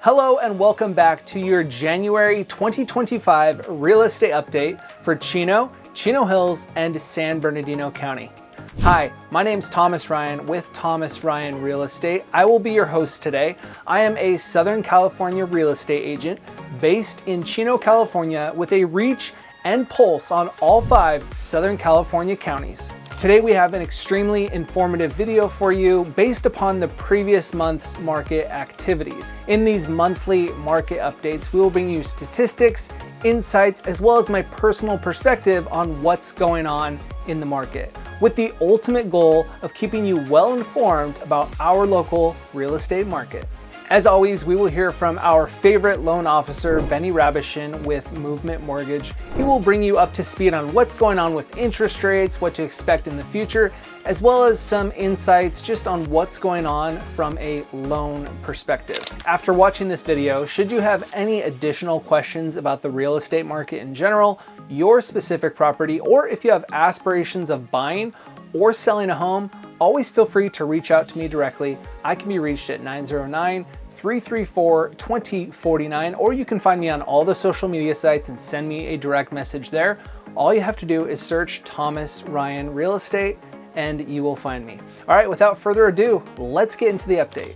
Hello and welcome back to your January 2025 real estate update for Chino, Chino Hills, and San Bernardino County. Hi, my name's Thomas Ryan with Thomas Ryan Real Estate. I will be your host today. I am a Southern California real estate agent based in Chino, California, with a reach and pulse on all 5 Southern California counties. Today we have an extremely informative video for you based upon the previous month's market activities. In these monthly market updates, we will bring you statistics, insights, as well as my personal perspective on what's going on in the market, with the ultimate goal of keeping you well informed about our local real estate market. As always, we will hear from our favorite loan officer, Benny Rabishin with Movement Mortgage. He will bring you up to speed on what's going on with interest rates, what to expect in the future, as well as some insights just on what's going on from a loan perspective. After watching this video, should you have any additional questions about the real estate market in general, your specific property, or if you have aspirations of buying or selling a home, always feel free to reach out to me directly. I can be reached at 909-334-2049, or you can find me on all the social media sites and send me a direct message there. All you have to do is search Thomas Ryan Real Estate and you will find me. All right, without further ado, let's get into the update.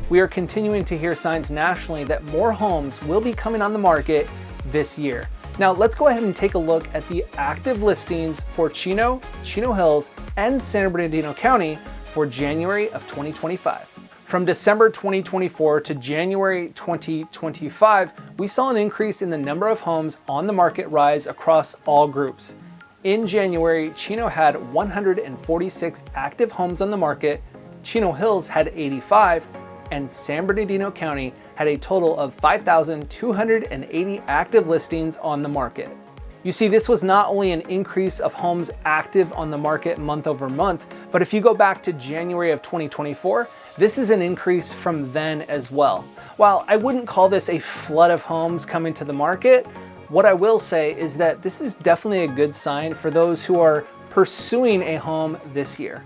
We are continuing to hear signs nationally that more homes will be coming on the market this year. Now let's go ahead and take a look at the active listings for Chino, Chino Hills, and San Bernardino County for January of 2025. From December 2024 to January 2025, we saw an increase in the number of homes on the market rise across all groups. In January, Chino had 146 active homes on the market, Chino Hills had 85, and San Bernardino County had a total of 5,280 active listings on the market. You see, this was not only an increase of homes active on the market month over month, but if you go back to January of 2024, this is an increase from then as well. While I wouldn't call this a flood of homes coming to the market, what I will say is that this is definitely a good sign for those who are pursuing a home this year.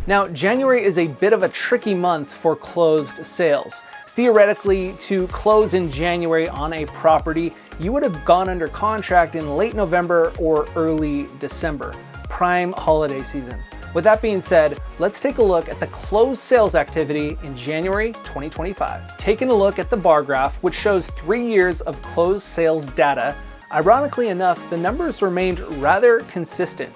Now, January is a bit of a tricky month for closed sales. Theoretically, to close in January on a property, you would have gone under contract in late November or early December, prime holiday season. With that being said, let's take a look at the closed sales activity in January 2025. Taking a look at the bar graph, which shows 3 years of closed sales data, ironically enough, the numbers remained rather consistent.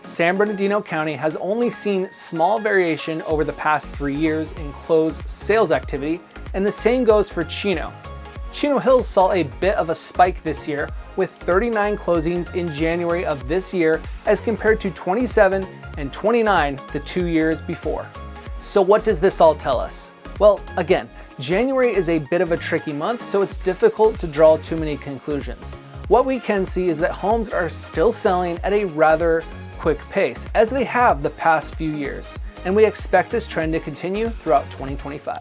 San Bernardino County has only seen small variation over the past 3 years in closed sales activity, and the same goes for Chino. Chino Hills saw a bit of a spike this year with 39 closings in January of this year as compared to 27 and 29 the 2 years before. So what does this all tell us? Well, again, January is a bit of a tricky month, so it's difficult to draw too many conclusions. What we can see is that homes are still selling at a rather quick pace, as they have the past few years, and we expect this trend to continue throughout 2025.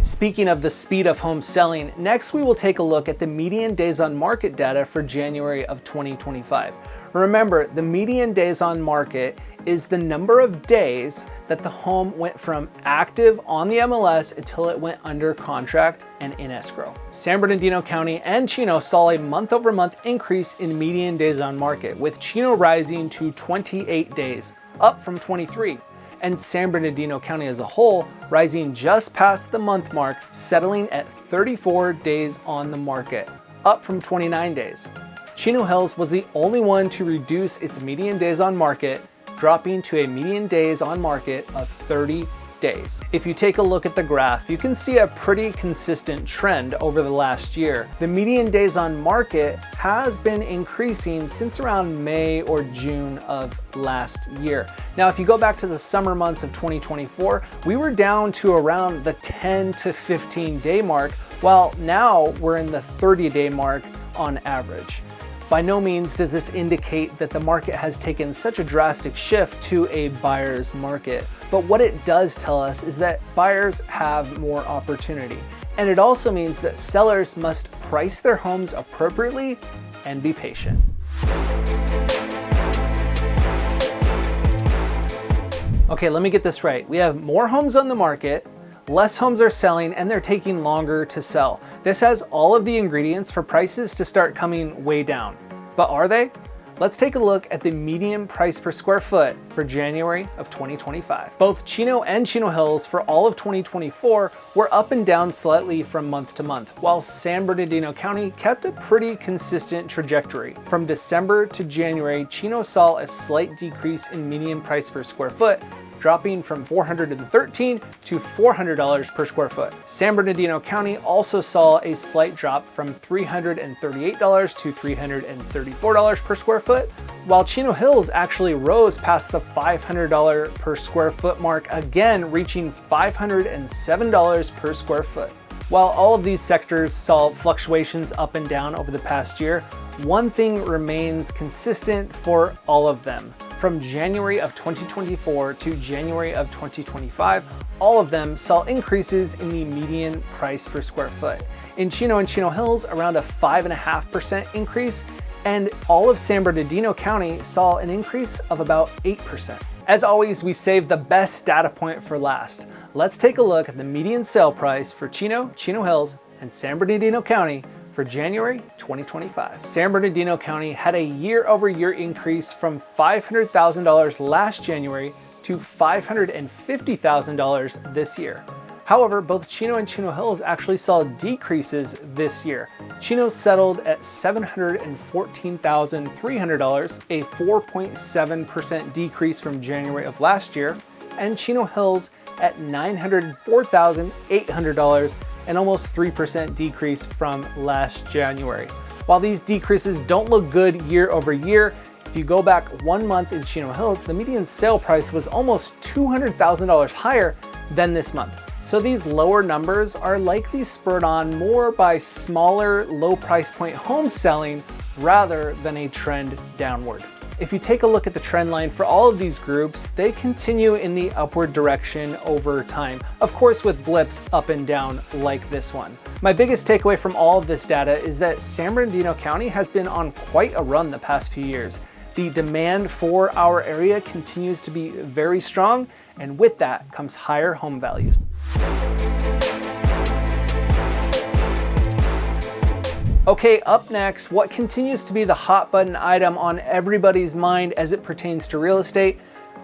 Speaking of the speed of home selling, next we will take a look at the median days on market data for January of 2025. Remember, the median days on market is the number of days that the home went from active on the MLS until it went under contract and in escrow. San Bernardino County and Chino saw a month-over-month increase in median days on market, with Chino rising to 28 days, up from 23, and San Bernardino County as a whole rising just past the month mark, settling at 34 days on the market, up from 29 days. Chino Hills was the only one to reduce its median days on market, dropping to a median days on market of 30 days. If you take a look at the graph, you can see a pretty consistent trend over the last year. The median days on market has been increasing since around May or June of last year. Now, if you go back to the summer months of 2024, we were down to around the 10 to 15 day mark, while now we're in the 30-day mark on average. By no means does this indicate that the market has taken such a drastic shift to a buyer's market, but what it does tell us is that buyers have more opportunity. And it also means that sellers must price their homes appropriately and be patient. Okay, let me get this right. We have more homes on the market, less homes are selling, and they're taking longer to sell. This has all of the ingredients for prices to start coming way down. But are they? Let's take a look at the median price per square foot for January of 2025. Both Chino and Chino Hills for all of 2024 were up and down slightly from month to month, while San Bernardino County kept a pretty consistent trajectory. From December to January, Chino saw a slight decrease in median price per square foot, dropping from $413 to $400 per square foot. San Bernardino County also saw a slight drop from $338 to $334 per square foot, while Chino Hills actually rose past the $500 per square foot mark, again reaching $507 per square foot. While all of these sectors saw fluctuations up and down over the past year, one thing remains consistent for all of them. From January of 2024 to January of 2025, all of them saw increases in the median price per square foot. In Chino and Chino Hills, around a 5.5% increase, and all of San Bernardino County saw an increase of about 8%. As always, we save the best data point for last. Let's take a look at the median sale price for Chino, Chino Hills, and San Bernardino County for January 2025. San Bernardino County had a year-over-year increase from $500,000 last January to $550,000 this year. However, both Chino and Chino Hills actually saw decreases this year. Chino settled at $714,300, a 4.7% decrease from January of last year, and Chino Hills at $904,800, an almost 3% decrease from last January. While these decreases don't look good year over year, if you go back 1 month in Chino Hills, the median sale price was almost $200,000 higher than this month. So these lower numbers are likely spurred on more by smaller, low price point homes selling rather than a trend downward. If you take a look at the trend line for all of these groups, they continue in the upward direction over time, of course with blips up and down like this one. My biggest takeaway from all of this data is that San Bernardino County has been on quite a run the past few years. The demand for our area continues to be very strong, and with that comes higher home values. Okay, up next, what continues to be the hot button item on everybody's mind as it pertains to real estate: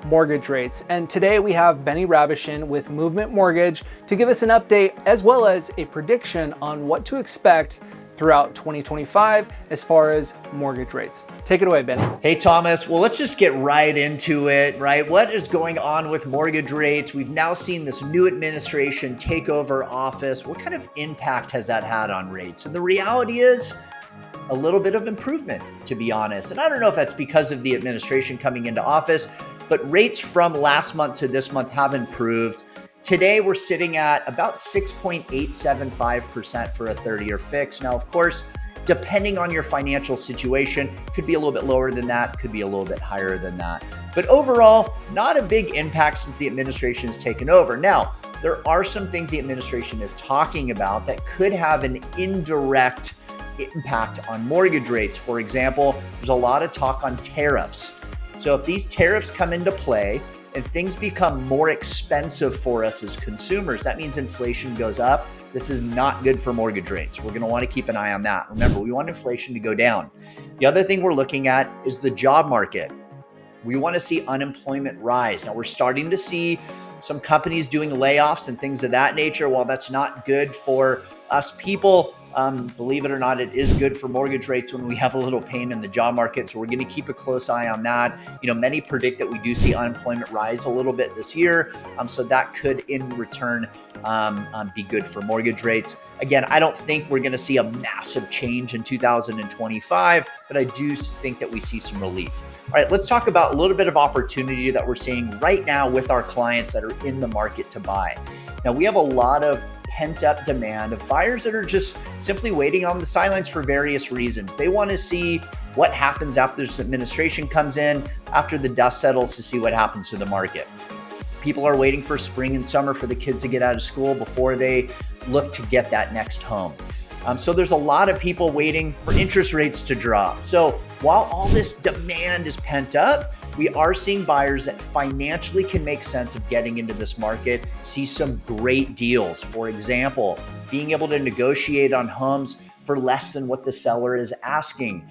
mortgage rates. And today we have Benny Rabishin with Movement Mortgage to give us an update as well as a prediction on what to expect throughout 2025 as far as mortgage rates. Take it away, Benny. Hey, Thomas. Well, let's just get right into it, right? What is going on with mortgage rates? We've now seen this new administration take over office. What kind of impact has that had on rates? And the reality is a little bit of improvement, to be honest. And I don't know if that's because of the administration coming into office, but rates from last month to this month have improved. Today, we're sitting at about 6.875% for a 30-year fix. Now, of course, depending on your financial situation, could be a little bit lower than that, could be a little bit higher than that. But overall, not a big impact since the administration has taken over. Now, there are some things the administration is talking about that could have an indirect impact on mortgage rates. For example, there's a lot of talk on tariffs. So if these tariffs come into play, and things become more expensive for us as consumers, that means inflation goes up. This is not good for mortgage rates. We're going to want to keep an eye on that. Remember, we want inflation to go down. The other thing we're looking at is the job market. We want to see unemployment rise. Now, we're starting to see some companies doing layoffs and things of that nature. While that's not good for us people, believe it or not, it is good for mortgage rates when we have a little pain in the job market. So we're going to keep a close eye on that. You know, many predict that we do see unemployment rise a little bit this year. So that could in return be good for mortgage rates. Again, I don't think we're going to see a massive change in 2025, but I do think that we see some relief. All right, let's talk about a little bit of opportunity that we're seeing right now with our clients that are in the market to buy. Now, we have a lot of pent-up demand of buyers that are just simply waiting on the sidelines for various reasons. They want to see what happens after this administration comes in, after the dust settles, to see what happens to the market. People are waiting for spring and summer for the kids to get out of school before they look to get that next home. So there's a lot of people waiting for interest rates to drop. So while all this demand is pent up, we are seeing buyers that financially can make sense of getting into this market, see some great deals. For example, being able to negotiate on homes for less than what the seller is asking.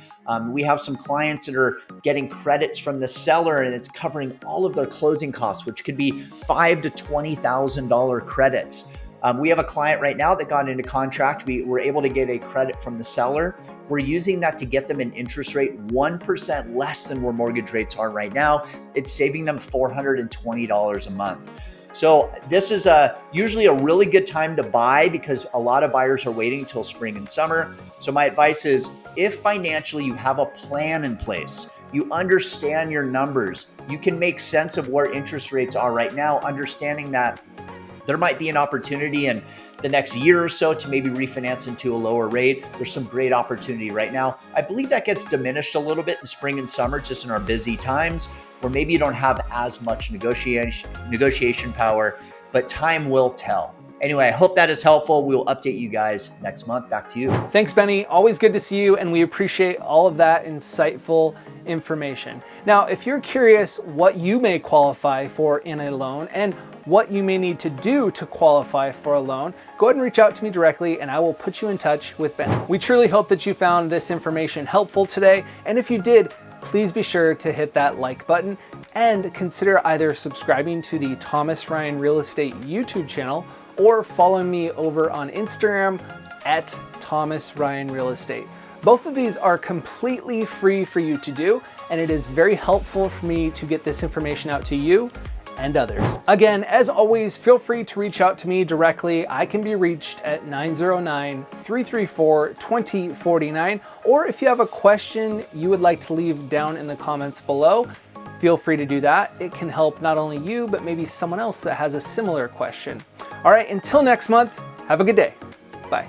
We have some clients that are getting credits from the seller and it's covering all of their closing costs, which could be $5,000 to $20,000 credits. We have a client right now that got into contract. We were able to get a credit from the seller. We're using that to get them an interest rate 1% less than where mortgage rates are right now. It's saving them $420 a month. So this is usually a really good time to buy because a lot of buyers are waiting until spring and summer. So my advice is, if financially you have a plan in place, you understand your numbers, you can make sense of where interest rates are right now, understanding that there might be an opportunity in the next year or so to maybe refinance into a lower rate. There's some great opportunity right now. I believe that gets diminished a little bit in spring and summer, just in our busy times where maybe you don't have as much negotiation power, but time will tell. Anyway, I hope that is helpful. We will update you guys next month. Back to you. Thanks, Benny. Always good to see you, and we appreciate all of that insightful information. Now, if you're curious what you may qualify for in a loan and what you may need to do to qualify for a loan, go ahead and reach out to me directly and I will put you in touch with Ben. We truly hope that you found this information helpful today, and if you did, please be sure to hit that like button and consider either subscribing to the Thomas Ryan Real Estate YouTube channel or follow me over on Instagram at Thomas Ryan Real Estate. Both of these are completely free for you to do, and it is very helpful for me to get this information out to you and others. Again, as always, feel free to reach out to me directly. I can be reached at 909-334-2049, or if you have a question you would like to leave down in the comments below, feel free to do that. It can help not only you, but maybe someone else that has a similar question. All right, until next month, have a good day. Bye.